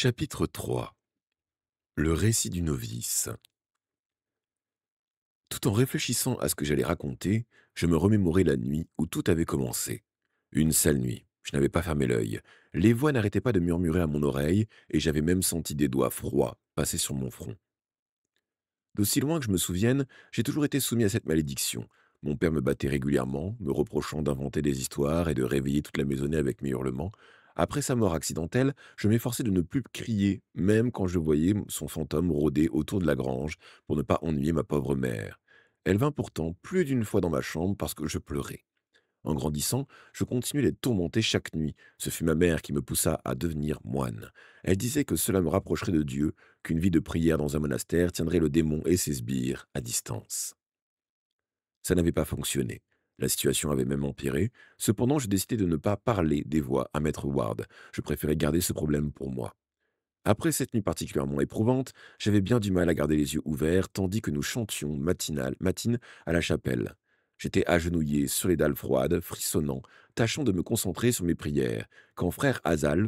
Chapitre 3. Le récit du novice. Tout en réfléchissant à ce que j'allais raconter, je me remémorais la nuit où tout avait commencé. Une sale nuit. Je n'avais pas fermé l'œil. Les voix n'arrêtaient pas de murmurer à mon oreille, et j'avais même senti des doigts froids passer sur mon front. D'aussi loin que je me souvienne, j'ai toujours été soumis à cette malédiction. Mon père me battait régulièrement, me reprochant d'inventer des histoires et de réveiller toute la maisonnée avec mes hurlements. Après sa mort accidentelle, je m'efforçais de ne plus crier, même quand je voyais son fantôme rôder autour de la grange, pour ne pas ennuyer ma pauvre mère. Elle vint pourtant plus d'une fois dans ma chambre parce que je pleurais. En grandissant, je continuais d'être tourmenté chaque nuit. Ce fut ma mère qui me poussa à devenir moine. Elle disait que cela me rapprocherait de Dieu, qu'une vie de prière dans un monastère tiendrait le démon et ses sbires à distance. Ça n'avait pas fonctionné. La situation avait même empiré. Cependant, je décidai de ne pas parler des voix à Maître Ward. Je préférais garder ce problème pour moi. Après cette nuit particulièrement éprouvante, j'avais bien du mal à garder les yeux ouverts, tandis que nous chantions matine à la chapelle. J'étais agenouillé sur les dalles froides, frissonnant, tâchant de me concentrer sur mes prières, quand frère Alzal,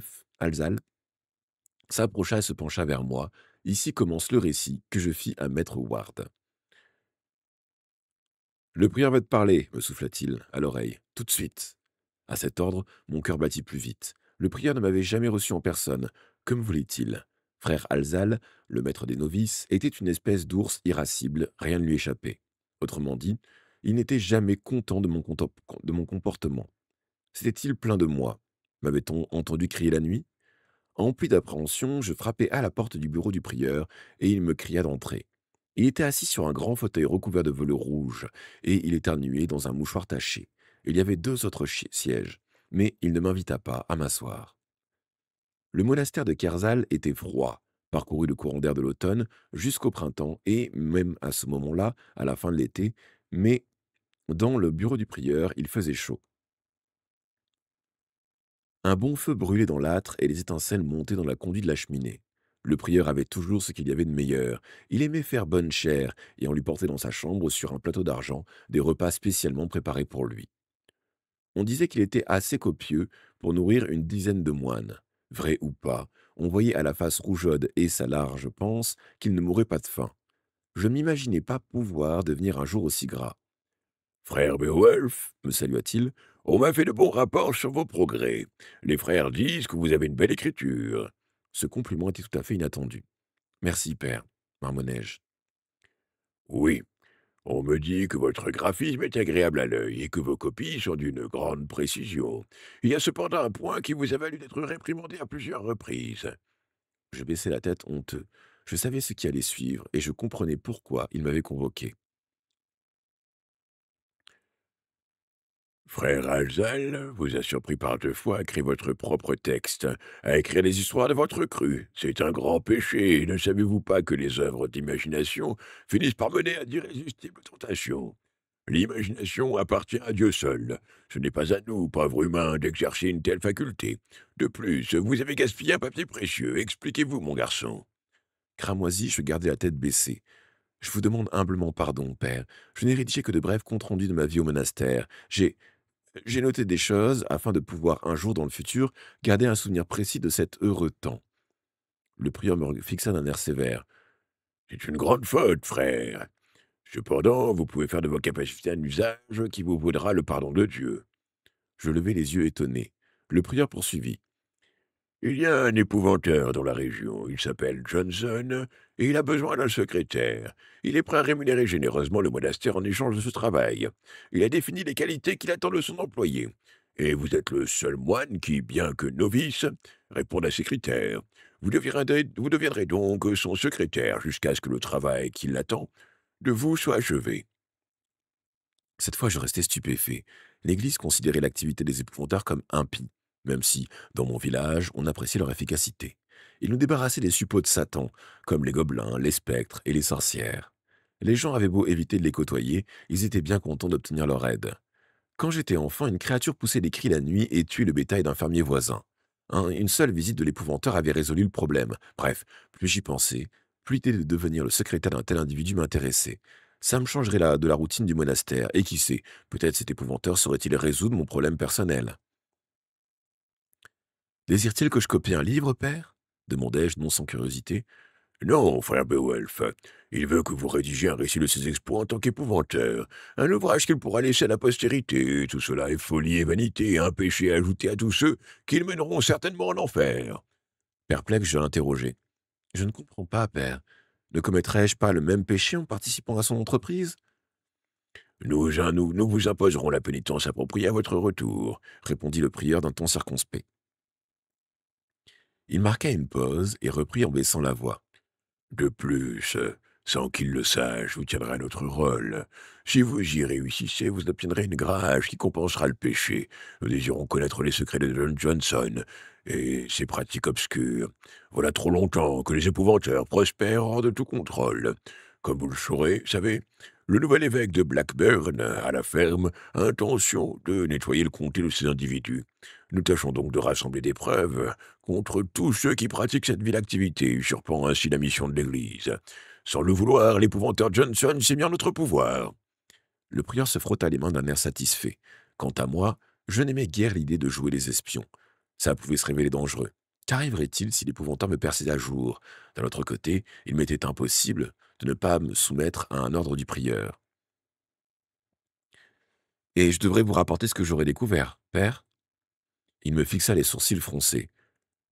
s'approcha et se pencha vers moi. Ici commence le récit que je fis à maître Ward. Le prieur veut te parler, me souffla-t-il à l'oreille, tout de suite. À cet ordre, mon cœur battit plus vite. Le prieur ne m'avait jamais reçu en personne. Que me voulait-il? Frère Alzal, le maître des novices, était une espèce d'ours irascible, rien ne lui échappait. Autrement dit, il n'était jamais content de mon comportement. S'était-il plaint de moi? M'avait-on entendu crier la nuit? Empli d'appréhension, je frappai à la porte du bureau du prieur, et il me cria d'entrer. Il était assis sur un grand fauteuil recouvert de velours rouge, et il éternuait dans un mouchoir taché. Il y avait deux autres sièges, mais il ne m'invita pas à m'asseoir. Le monastère de Kerzal était froid, parcouru le courant d'air de l'automne jusqu'au printemps, et même à ce moment-là, à la fin de l'été, mais dans le bureau du prieur, il faisait chaud. Un bon feu brûlait dans l'âtre et les étincelles montaient dans la conduite de la cheminée. Le prieur avait toujours ce qu'il y avait de meilleur. Il aimait faire bonne chère, et on lui portait dans sa chambre, sur un plateau d'argent, des repas spécialement préparés pour lui. On disait qu'il était assez copieux pour nourrir une dizaine de moines. Vrai ou pas, on voyait à la face rougeaude et sa large panse qu'il ne mourrait pas de faim. Je ne m'imaginais pas pouvoir devenir un jour aussi gras. Frère Beowulf, me salua-t-il, on m'a fait de bons rapports sur vos progrès. Les frères disent que vous avez une belle écriture. Ce compliment était tout à fait inattendu. Merci, père, marmonnai-je. Oui, on me dit que votre graphisme est agréable à l'œil et que vos copies sont d'une grande précision. Il y a cependant un point qui vous a valu d'être réprimandé à plusieurs reprises. Je baissai la tête honteux. Je savais ce qui allait suivre et je comprenais pourquoi il m'avait convoqué. Frère Alzal vous a surpris par deux fois à créer votre propre texte, à écrire les histoires de votre cru. C'est un grand péché, ne savez-vous pas que les œuvres d'imagination finissent par mener à d'irrésistibles tentations? L'imagination appartient à Dieu seul. Ce n'est pas à nous, pauvres humains, d'exercer une telle faculté. De plus, vous avez gaspillé un papier précieux. Expliquez-vous, mon garçon. Cramoisi, je gardais la tête baissée. Je vous demande humblement pardon, père. Je n'ai rédigé que de brefs comptes rendus de ma vie au monastère. J'ai noté des choses afin de pouvoir un jour dans le futur garder un souvenir précis de cet heureux temps. Le prieur me fixa d'un air sévère. C'est une grande faute, frère. Cependant, vous pouvez faire de vos capacités un usage qui vous vaudra le pardon de Dieu. Je levai les yeux étonnés. Le prieur poursuivit. Il y a un épouvanteur dans la région. Il s'appelle Johnson et il a besoin d'un secrétaire. Il est prêt à rémunérer généreusement le monastère en échange de ce travail. Il a défini les qualités qu'il attend de son employé. Et vous êtes le seul moine qui, bien que novice, réponde à ses critères. Vous deviendrez donc son secrétaire jusqu'à ce que le travail qui l'attend de vous soit achevé. Cette fois, je restais stupéfait. L'Église considérait l'activité des épouvantards comme impie, même si, dans mon village, on appréciait leur efficacité. Ils nous débarrassaient des suppôts de Satan, comme les gobelins, les spectres et les sorcières. Les gens avaient beau éviter de les côtoyer, ils étaient bien contents d'obtenir leur aide. Quand j'étais enfant, une créature poussait des cris la nuit et tuait le bétail d'un fermier voisin. Une seule visite de l'épouvanteur avait résolu le problème. Bref, plus j'y pensais, plus l'idée de devenir le secrétaire d'un tel individu m'intéressait. Ça me changerait de la routine du monastère, et qui sait, peut-être cet épouvanteur saurait-il résoudre mon problème personnel. Désire-t-il que je copie un livre, père? demandai-je, non sans curiosité. Non, frère Beowulf, il veut que vous rédigiez un récit de ses exploits en tant qu'épouvanteur, un ouvrage qu'il pourra laisser à la postérité. Tout cela est folie et vanité, un péché ajouté à tous ceux qui le mèneront certainement en enfer. Perplexe, je l'interrogeai. Je ne comprends pas, père. Ne commettrais-je pas le même péché en participant à son entreprise? Nous vous imposerons la pénitence appropriée à votre retour, Répondit le prieur d'un ton circonspect. Il marqua une pause et reprit en baissant la voix. De plus, sans qu'il le sache, vous tiendrez à notre rôle. Si vous y réussissez, vous obtiendrez une grâce qui compensera le péché. Nous désirons connaître les secrets de Don Johnson et ses pratiques obscures. Voilà trop longtemps que les épouvanteurs prospèrent hors de tout contrôle. Comme vous le saurez, savez, le nouvel évêque de Blackburn, à la ferme, a intention de nettoyer le comté de ces individus. Nous tâchons donc de rassembler des preuves contre tous ceux qui pratiquent cette vile activité, usurpant ainsi la mission de l'Église. Sans le vouloir, l'épouvanteur Johnson s'est mis en notre pouvoir. Le prieur se frotta les mains d'un air satisfait. Quant à moi, je n'aimais guère l'idée de jouer les espions. Ça pouvait se révéler dangereux. Qu'arriverait-il si l'épouvanteur me perçait à jour? D'un autre côté, il m'était impossible de ne pas me soumettre à un ordre du prieur. Et je devrais vous rapporter ce que j'aurais découvert, père? Il me fixa les sourcils froncés.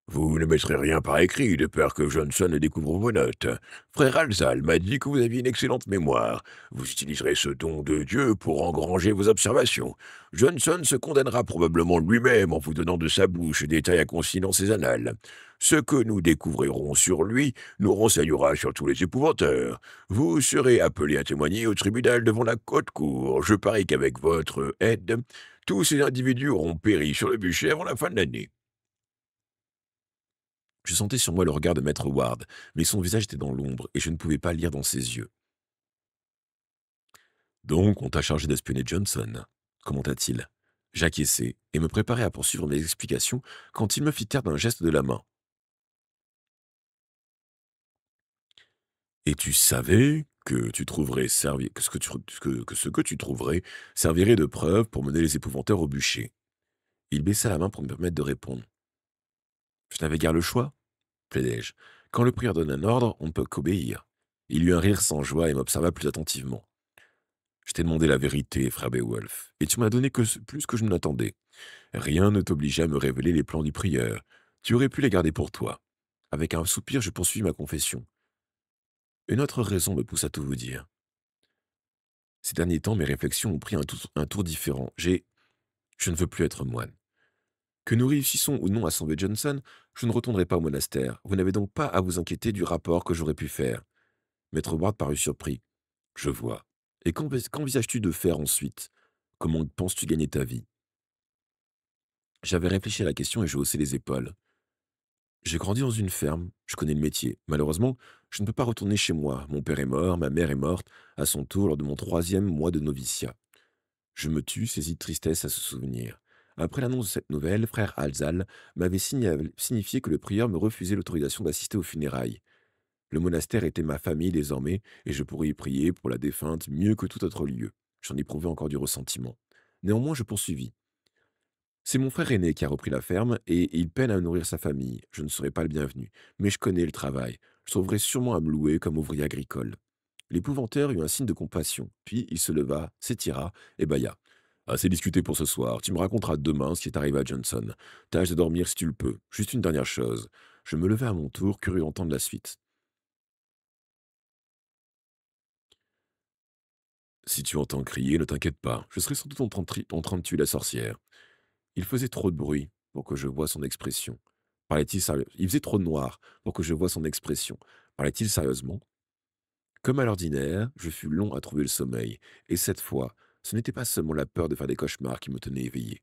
Vous ne mettrez rien par écrit, de peur que Johnson ne découvre vos notes. Frère Alzal m'a dit que vous aviez une excellente mémoire. Vous utiliserez ce don de Dieu pour engranger vos observations. Johnson se condamnera probablement lui-même en vous donnant de sa bouche détails à consigner dans ses annales. Ce que nous découvrirons sur lui nous renseignera sur tous les épouvanteurs. Vous serez appelé à témoigner au tribunal devant la côte cour. Je parie qu'avec votre aide, tous ces individus auront péri sur le bûcher avant la fin de l'année. Je sentais sur moi le regard de maître Ward, mais son visage était dans l'ombre et je ne pouvais pas lire dans ses yeux. Donc, on t'a chargé d'espionner Johnson, commenta-t-il. J'acquiesçai et me préparais à poursuivre mes explications quand il me fit taire d'un geste de la main. Et tu savais que tu trouverais que ce que tu trouverais servirait de preuve pour mener les épouvanteurs au bûcher. Il baissa la main pour me permettre de répondre. Je n'avais guère le choix, plaidai-je. Quand le prieur donne un ordre, on ne peut qu'obéir. Il eut un rire sans joie et m'observa plus attentivement. Je t'ai demandé la vérité, frère Beowulf, et tu m'as donné plus que je ne l'attendais. Rien ne t'obligeait à me révéler les plans du prieur. Tu aurais pu les garder pour toi. Avec un soupir, je poursuivis ma confession. Une autre raison me pousse à tout vous dire. Ces derniers temps, mes réflexions ont pris un tour différent. Je ne veux plus être moine. Que nous réussissons ou non à sauver Johnson, je ne retournerai pas au monastère. Vous n'avez donc pas à vous inquiéter du rapport que j'aurais pu faire. Maître Ward parut surpris. Je vois. Et qu'envisages-tu de faire ensuite? Comment penses-tu gagner ta vie? J'avais réfléchi à la question et je haussai les épaules. J'ai grandi dans une ferme, je connais le métier. Malheureusement, je ne peux pas retourner chez moi. Mon père est mort, ma mère est morte, à son tour lors de mon 3e mois de noviciat. Je me tus, saisi de tristesse à ce souvenir. Après l'annonce de cette nouvelle, frère Alzal m'avait signifié que le prieur me refusait l'autorisation d'assister aux funérailles. Le monastère était ma famille désormais, et je pourrais y prier pour la défunte mieux que tout autre lieu. J'en éprouvais encore du ressentiment. Néanmoins, je poursuivis. C'est mon frère aîné qui a repris la ferme, et il peine à nourrir sa famille. Je ne serai pas le bienvenu, mais je connais le travail. Je trouverai sûrement à me louer comme ouvrier agricole. L'épouvanteur eut un signe de compassion, puis il se leva, s'étira, et bâilla. Assez discuté pour ce soir, tu me raconteras demain ce qui est arrivé à Johnson. Tâche de dormir si tu le peux. Juste une dernière chose. Je me levai à mon tour, curieux d'entendre la suite. Si tu entends crier, ne t'inquiète pas, je serai sans doute en train de tuer la sorcière. Il faisait trop de bruit pour que je voie son expression. Parlait-il sérieux? Il faisait trop noir pour que je voie son expression. Parlait-il sérieusement? Comme à l'ordinaire, je fus long à trouver le sommeil, et cette fois, ce n'était pas seulement la peur de faire des cauchemars qui me tenait éveillé.